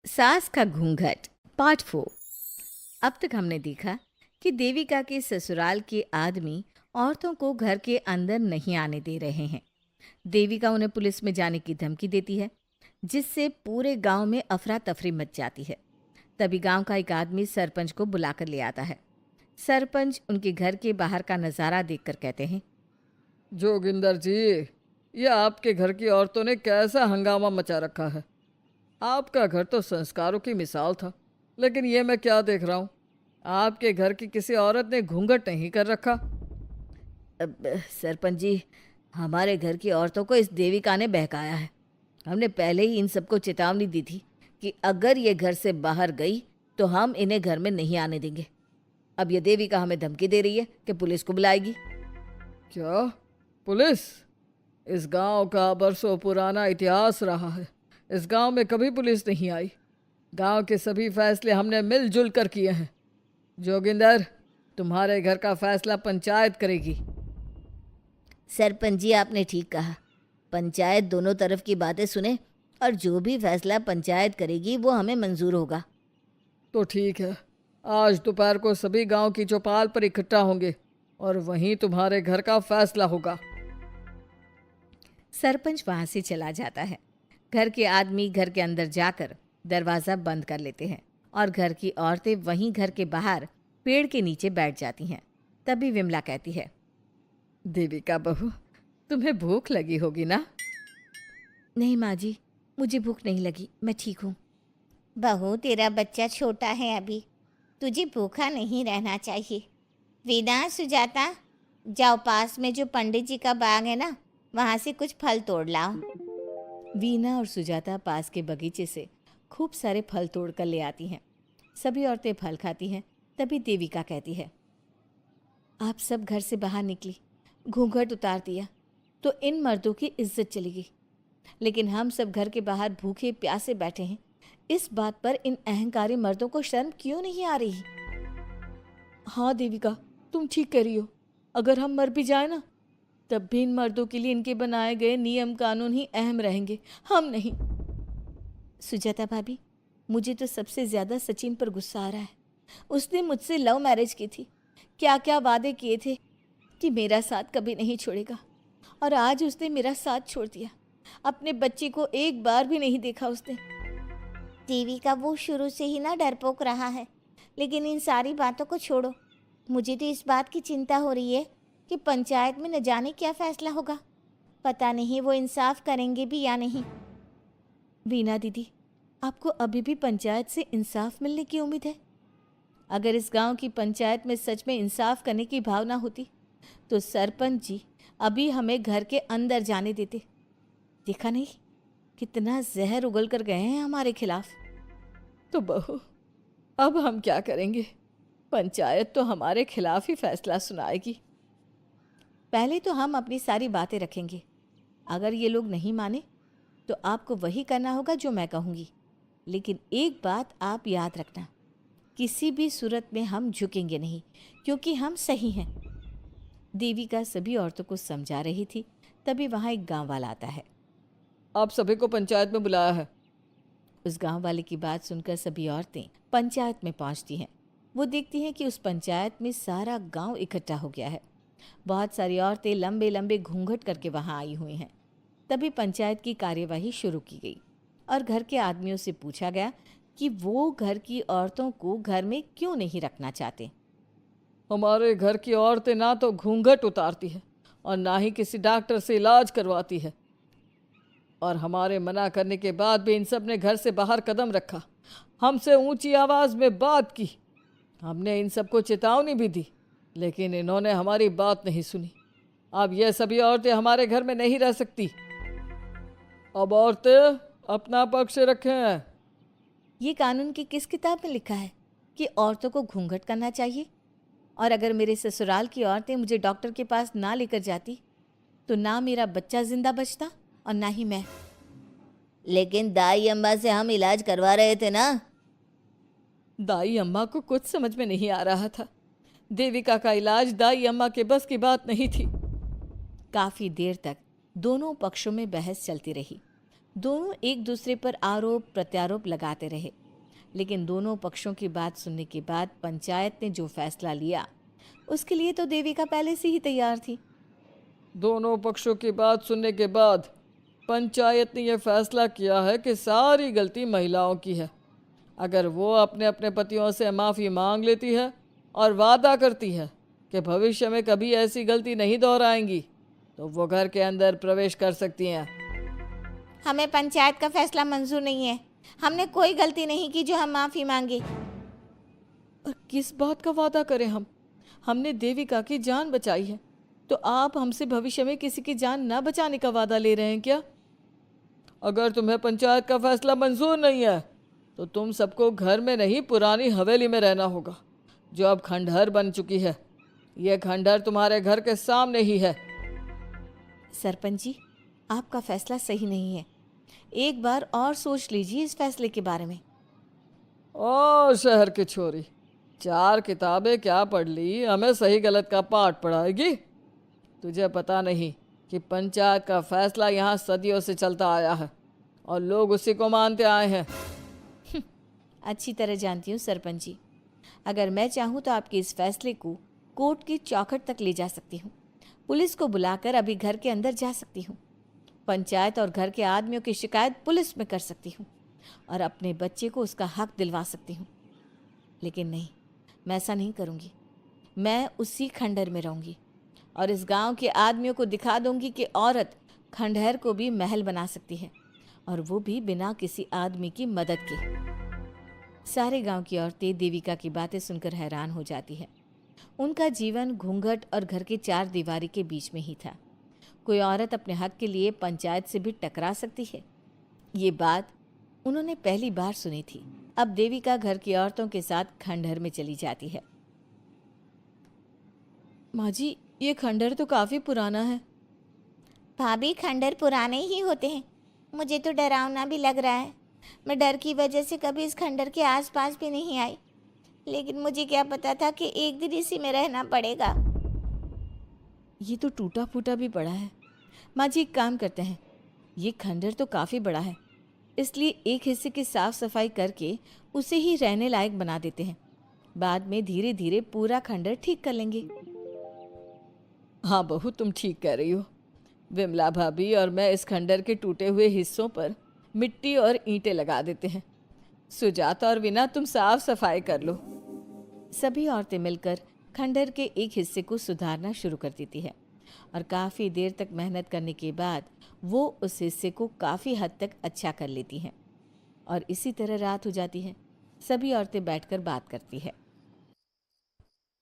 सास का घूंघट पार्ट 4। अब तक हमने देखा कि देविका के ससुराल के आदमी औरतों को घर के अंदर नहीं आने दे रहे हैं। देविका उन्हें पुलिस में जाने की धमकी देती है, जिससे पूरे गांव में अफरा तफरी मच जाती है। तभी गांव का एक आदमी सरपंच को बुलाकर ले आता है। सरपंच उनके घर के बाहर का नज़ारा देखकर कहते हैं, जोगिंदर जी, ये आपके घर की औरतों ने कैसा हंगामा मचा रखा है। आपका घर तो संस्कारों की मिसाल था, लेकिन ये मैं क्या देख रहा हूँ। आपके घर की किसी औरत ने घूंघट नहीं कर रखा। अब सरपंच जी, हमारे घर की औरतों को इस देविका ने बहकाया है। हमने पहले ही इन सबको चेतावनी दी थी कि अगर ये घर से बाहर गई तो हम इन्हें घर में नहीं आने देंगे। अब ये देविका हमें धमकी दे रही है कि पुलिस को बुलाएगी। क्या? पुलिस? इस गांव का बरसों पुराना इतिहास रहा है। इस गांव में कभी पुलिस नहीं आई। गांव के सभी फैसले हमने मिलजुल कर किए हैं। जोगिंदर, तुम्हारे घर का फैसला पंचायत करेगी। सरपंच जी, आपने ठीक कहा। पंचायत दोनों तरफ की बातें सुने और जो भी फैसला पंचायत करेगी वो हमें मंजूर होगा। तो ठीक है, आज दोपहर को सभी गांव की चौपाल पर इकट्ठा होंगे और वहीं तुम्हारे घर का फैसला होगा। सरपंच वहां से चला जाता है। घर के आदमी घर के अंदर जाकर दरवाज़ा बंद कर लेते हैं और घर की औरतें वहीं घर के बाहर पेड़ के नीचे बैठ जाती हैं। तभी विमला कहती है, देविका बहू, तुम्हें भूख लगी होगी ना? नहीं माँ जी, मुझे भूख नहीं लगी, मैं ठीक हूँ। बहू, तेरा बच्चा छोटा है अभी, तुझे भूखा नहीं रहना चाहिए। वीना, सुजाता, जाओ पास में जो पंडित जी का बाग है ना, वहाँ से कुछ फल तोड़ लाओ। वीना और सुजाता पास के बगीचे से खूब सारे फल तोड़ कर ले आती हैं। सभी औरतें फल खाती हैं। तभी देविका कहती है, आप सब घर से बाहर निकली, घूंघट उतार दिया तो इन मर्दों की इज्जत चली गई, लेकिन हम सब घर के बाहर भूखे प्यासे बैठे हैं। इस बात पर इन अहंकारी मर्दों को शर्म क्यों नहीं आ रही? हाँ देविका, तुम ठीक कह रही हो। अगर हम मर भी जाए ना, तब भी इन मर्दों के लिए इनके बनाए गए नियम कानून ही अहम रहेंगे, हम नहीं। सुजाता भाभी, मुझे तो सबसे ज़्यादा सचिन पर गुस्सा आ रहा है। उसने मुझसे लव मैरिज की थी, क्या क्या वादे किए थे कि मेरा साथ कभी नहीं छोड़ेगा, और आज उसने मेरा साथ छोड़ दिया। अपने बच्चे को एक बार भी नहीं देखा उसने। देविका, वो शुरू से ही ना डरपोक रहा है, लेकिन इन सारी बातों को छोड़ो। मुझे तो इस बात की चिंता हो रही है कि पंचायत में न जाने क्या फैसला होगा। पता नहीं वो इंसाफ करेंगे भी या नहीं। वीना दीदी, आपको अभी भी पंचायत से इंसाफ मिलने की उम्मीद है? अगर इस गांव की पंचायत में सच में इंसाफ करने की भावना होती तो सरपंच जी अभी हमें घर के अंदर जाने देते। देखा नहीं कितना जहर उगल कर गए हैं हमारे खिलाफ। तो बहू, अब हम क्या करेंगे? पंचायत तो हमारे खिलाफ ही फैसला सुनाएगी। पहले तो हम अपनी सारी बातें रखेंगे। अगर ये लोग नहीं माने तो आपको वही करना होगा जो मैं कहूँगी। लेकिन एक बात आप याद रखना, किसी भी सूरत में हम झुकेंगे नहीं, क्योंकि हम सही हैं। देविका सभी औरतों को समझा रही थी। तभी वहाँ एक गांव वाला आता है। आप सभी को पंचायत में बुलाया है। उस गांव वाले की बात सुनकर सभी औरतें पंचायत में पहुंचती हैं। वो देखती हैं कि उस पंचायत में सारा गांव इकट्ठा हो गया है। बहुत सारी औरतें लंबे लंबे घूंघट करके वहां आई हुई हैं। तभी पंचायत की कार्यवाही शुरू की गई और घर के आदमियों से पूछा गया कि वो घर की औरतों को घर में क्यों नहीं रखना चाहते। हमारे घर की औरतें ना तो घूंघट उतारती है और ना ही किसी डॉक्टर से इलाज करवाती है, और हमारे मना करने के बाद भी इन सब ने घर से बाहर कदम रखा, हमसे ऊंची आवाज़ में बात की। हमने इन सबको चेतावनी भी दी, लेकिन इन्होंने हमारी बात नहीं सुनी। अब ये सभी औरतें हमारे घर में नहीं रह सकती। अब औरतें अपना पक्ष रखें। ये कानून की किस किताब में लिखा है कि औरतों को घूंघट करना चाहिए? और अगर मेरे ससुराल की औरतें मुझे डॉक्टर के पास ना लेकर जाती तो ना मेरा बच्चा जिंदा बचता और ना ही मैं। लेकिन दाई अम्मा से हम इलाज करवा रहे थे ना। दाई अम्मा को कुछ समझ में नहीं आ रहा था। देविका का इलाज दाई अम्मा के बस की बात नहीं थी। काफ़ी देर तक दोनों पक्षों में बहस चलती रही। दोनों एक दूसरे पर आरोप प्रत्यारोप लगाते रहे, लेकिन दोनों पक्षों की बात सुनने के बाद पंचायत ने जो फैसला लिया उसके लिए तो देविका पहले से ही तैयार थी। दोनों पक्षों की बात सुनने के बाद पंचायत ने यह फैसला किया है कि सारी गलती महिलाओं की है। अगर वो अपने अपने पतियों से माफ़ी मांग लेती है और वादा करती है कि भविष्य में कभी ऐसी गलती नहीं दोहराएंगी, तो वो घर के अंदर प्रवेश कर सकती हैं। हमें पंचायत का फैसला मंजूर नहीं है। हमने कोई गलती नहीं की जो हम माफ़ी मांगे। और किस बात का वादा करें हम? हमने देविका की जान बचाई है, तो आप हमसे भविष्य में किसी की जान ना बचाने का वादा ले रहे हैं क्या? अगर तुम्हें पंचायत का फैसला मंजूर नहीं है तो तुम सबको घर में नहीं पुरानी हवेली में रहना होगा, जो अब खंडहर बन चुकी है। यह खंडहर तुम्हारे घर के सामने ही है। सरपंच जी, आपका फैसला सही नहीं है। एक बार और सोच लीजिए इस फैसले के बारे में। ओ शहर की छोरी, 4 किताबें क्या पढ़ ली, हमें सही गलत का पाठ पढ़ाएगी? तुझे पता नहीं कि पंचायत का फैसला यहाँ सदियों से चलता आया है और लोग उसी को मानते आए हैं। अच्छी तरह जानती हूँ सरपंच जी। अगर मैं चाहूँ तो आपके इस फैसले को कोर्ट की चौखट तक ले जा सकती हूँ। पुलिस को बुलाकर अभी घर के अंदर जा सकती हूँ। पंचायत और घर के आदमियों की शिकायत पुलिस में कर सकती हूँ और अपने बच्चे को उसका हक दिलवा सकती हूँ। लेकिन नहीं, मैं ऐसा नहीं करूँगी। मैं उसी खंडहर में रहूँगी और इस गांव के आदमियों को दिखा दूंगी कि औरत खंडहर को भी महल बना सकती है, और वो भी बिना किसी आदमी की मदद के। सारे गांव की औरतें देविका की बातें सुनकर हैरान हो जाती है। उनका जीवन घूंघट और घर के 4 दीवारी के बीच में ही था। कोई औरत अपने हक के लिए पंचायत से भी टकरा सकती है, ये बात उन्होंने पहली बार सुनी थी। अब देविका घर की औरतों के साथ खंडहर में चली जाती है। माँ जी, ये खंडहर तो काफ़ी पुराना है। भाभी, खंडहर पुराने ही होते हैं। मुझे तो डरावना भी लग रहा है। मैं डर की वजह से कभी इस खंडहर के आसपास भी नहीं आई, लेकिन मुझे क्या पता था कि एक दिन इसी में रहना पड़ेगा। ये तो टूटा फूटा भी पड़ा है। माँ जी, एक काम करते हैं, ये खंडहर तो काफ़ी बड़ा है, इसलिए एक हिस्से की साफ सफाई करके उसे ही रहने लायक बना देते हैं। बाद में धीरे धीरे पूरा खंडहर ठीक कर लेंगे। हाँ बहू, तुम ठीक कह रही हो। विमला भाभी और मैं इस खंडहर के टूटे हुए हिस्सों पर मिट्टी और ईंटें लगा देते हैं। सुजाता और वीना, तुम साफ सफाई कर लो। सभी औरतें मिलकर खंडहर के एक हिस्से को सुधारना शुरू कर देती है और काफ़ी देर तक मेहनत करने के बाद वो उस हिस्से को काफ़ी हद तक अच्छा कर लेती हैं। और इसी तरह रात हो जाती है। सभी औरतें बैठकर बात करती है।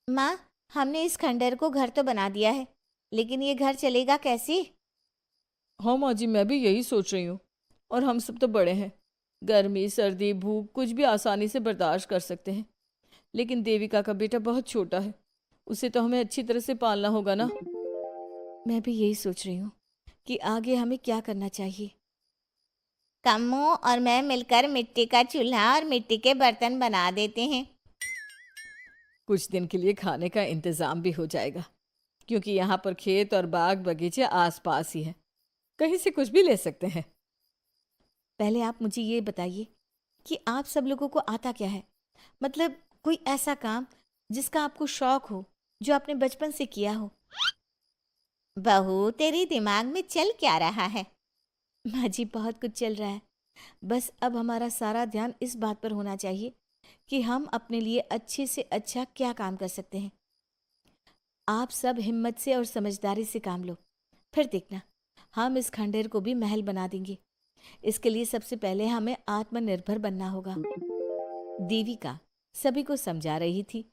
माँ, हमने इस खंडहर को घर तो बना दिया है, लेकिन ये घर चलेगा कैसे? हाँ माँ जी, मैं भी यही सोच रही हूँ। और हम सब तो बड़े हैं, गर्मी सर्दी भूख कुछ भी आसानी से बर्दाश्त कर सकते हैं। लेकिन देविका का बेटा बहुत छोटा है, उसे तो हमें अच्छी तरह से पालना होगा ना। मैं भी यही सोच रही हूँ कि आगे हमें क्या करना चाहिए। कम्मू और मैं मिलकर मिट्टी का चूल्हा और मिट्टी के बर्तन बना देते हैं। कुछ दिन के लिए खाने का इंतज़ाम भी हो जाएगा, क्योंकि यहाँ पर खेत और बाग बगीचे आसपास ही हैं, कहीं से कुछ भी ले सकते हैं। पहले आप मुझे ये बताइए कि आप सब लोगों को आता क्या है? मतलब कोई ऐसा काम जिसका आपको शौक हो, जो आपने बचपन से किया हो। बहू, तेरे दिमाग में चल क्या रहा है? माँ जी, बहुत कुछ चल रहा है। बस अब हमारा सारा ध्यान इस बात पर होना चाहिए कि हम अपने लिए अच्छे से अच्छा क्या काम कर सकते हैं। आप सब हिम्मत से और समझदारी से काम लो, फिर देखना हम इस खंडहर को भी महल बना देंगे। इसके लिए सबसे पहले हमें आत्मनिर्भर बनना होगा। देविका सभी को समझा रही थी